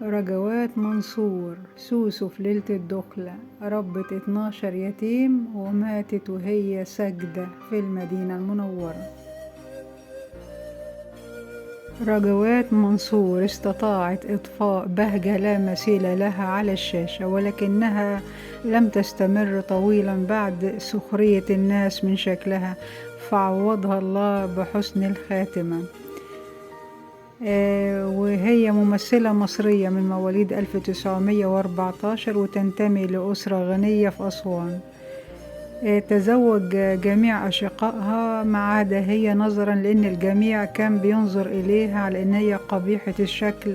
رجوات منصور سوسو في ليلة الدخلة ربت 12 يتيم وماتت وهي ساجدة في المدينة المنورة. رجوات منصور استطاعت إطفاء بهجة لا مثيل لها على الشاشة، ولكنها لم تستمر طويلا بعد سخرية الناس من شكلها، فعوضها الله بحسن الخاتمة. وهي ممثلة مصرية من مواليد 1914 وتنتمي لأسرة غنية في أسوان. تزوج جميع أشقائها ما عدا هي، نظرا لأن الجميع كان بينظر إليها على أن هي قبيحة الشكل،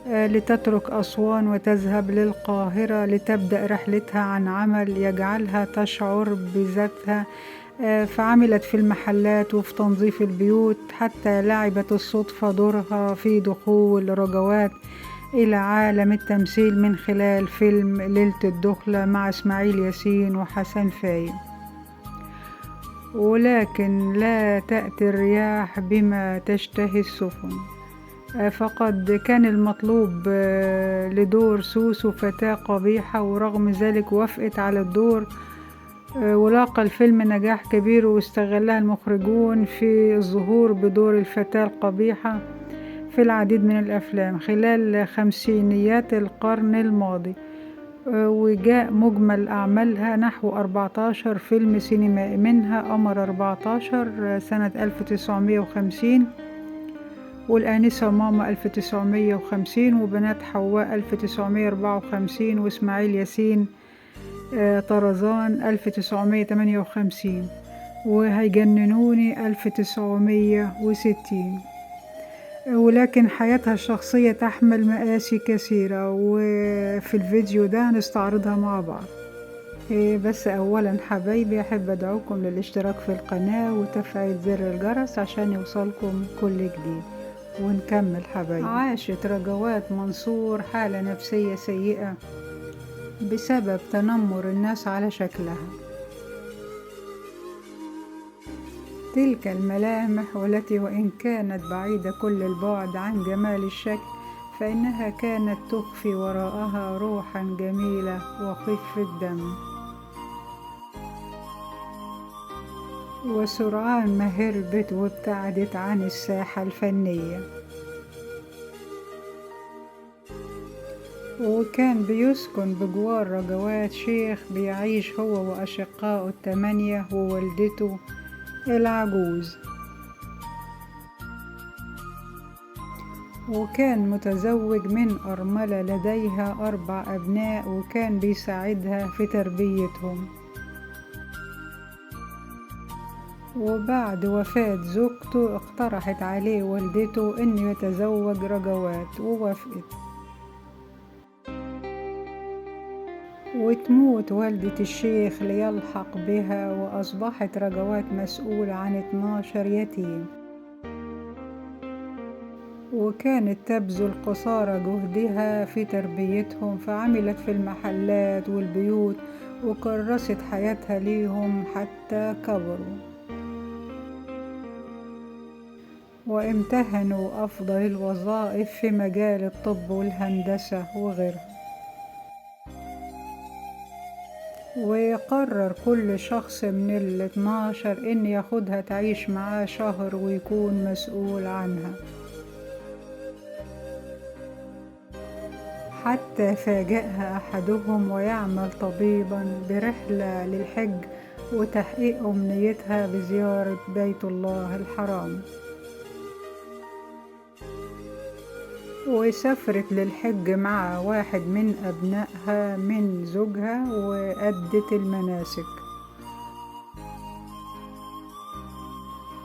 لتترك أسوان وتذهب للقاهرة لتبدأ رحلتها عن عمل يجعلها تشعر بذاتها. فعملت في المحلات وفي تنظيف البيوت، حتى لعبت الصدفة دورها في دخول رجوات إلى عالم التمثيل من خلال فيلم ليلة الدخلة مع إسماعيل ياسين وحسن فايق. ولكن لا تأتي الرياح بما تشتهي السفن، فقد كان المطلوب لدور سوسو فتاة قبيحة، ورغم ذلك وافقت على الدور. ولاقى الفيلم نجاح كبير، واستغلها المخرجون في الظهور بدور الفتاة القبيحة في العديد من الأفلام خلال خمسينيات القرن الماضي. وجاء مجمل أعمالها نحو 14 فيلم سينمائي، منها قمر 14 سنة 1950، والآنسة ماما 1950، وبنات حواء 1954، وإسماعيل ياسين طرزان 1958، وهيجننوني 1960. ولكن حياتها الشخصية تحمل مآسي كثيرة، وفي الفيديو ده هنستعرضها مع بعض. بس أولا حبايبي أحب أدعوكم للاشتراك في القناة وتفعيل زر الجرس عشان يوصلكم كل جديد، ونكمل حبايبي. عاشت رجوات منصور حالة نفسية سيئة بسبب تنمر الناس على شكلها. تلك الملامح والتي وإن كانت بعيدة كل البعد عن جمال الشكل، فإنها كانت تخفي وراءها روحا جميلة وخفة دم. وسرعان ما هربت وابتعدت عن الساحة الفنية. وكان بيسكن بجوار رجوات شيخ بيعيش هو وأشقائه 8 ووالدته العجوز. وكان متزوج من أرملة لديها 4 أبناء، وكان بيساعدها في تربيتهم. وبعد وفاة زوجته اقترحت عليه والدته إنه يتزوج رجوات، ووافقت. وتموت والدة الشيخ ليلحق بها، وأصبحت رجوات مسؤول عن 12 يتيم. وكانت تبذل قصارى جهدها في تربيتهم، فعملت في المحلات والبيوت، وكرست حياتها ليهم حتى كبروا وامتهنوا أفضل الوظائف في مجال الطب والهندسة وغيرها. ويقرر كل شخص من 12 إن ياخدها تعيش معاه شهر ويكون مسؤول عنها، حتى فاجأها أحدهم ويعمل طبيبا برحلة للحج وتحقيق أمنيتها بزيارة بيت الله الحرام. وسافرت للحج مع واحد من أبنائها من زوجها وأدت المناسك.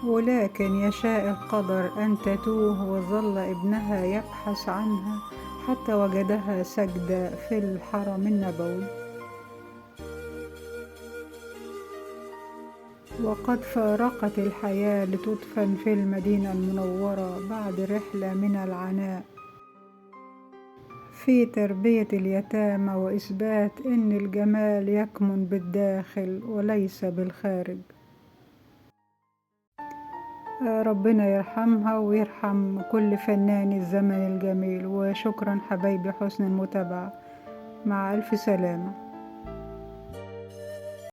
ولكن يشاء القدر أن تتوه، وظل ابنها يبحث عنها حتى وجدها سجدة في الحرم النبوي. وقد فارقت الحياة لتدفن في المدينة المنورة بعد رحلة من العناء في تربية اليتامى، وإثبات أن الجمال يكمن بالداخل وليس بالخارج. ربنا يرحمها ويرحم كل فنان الزمن الجميل، وشكرا حبايبي حسن المتابعة، مع ألف سلامة.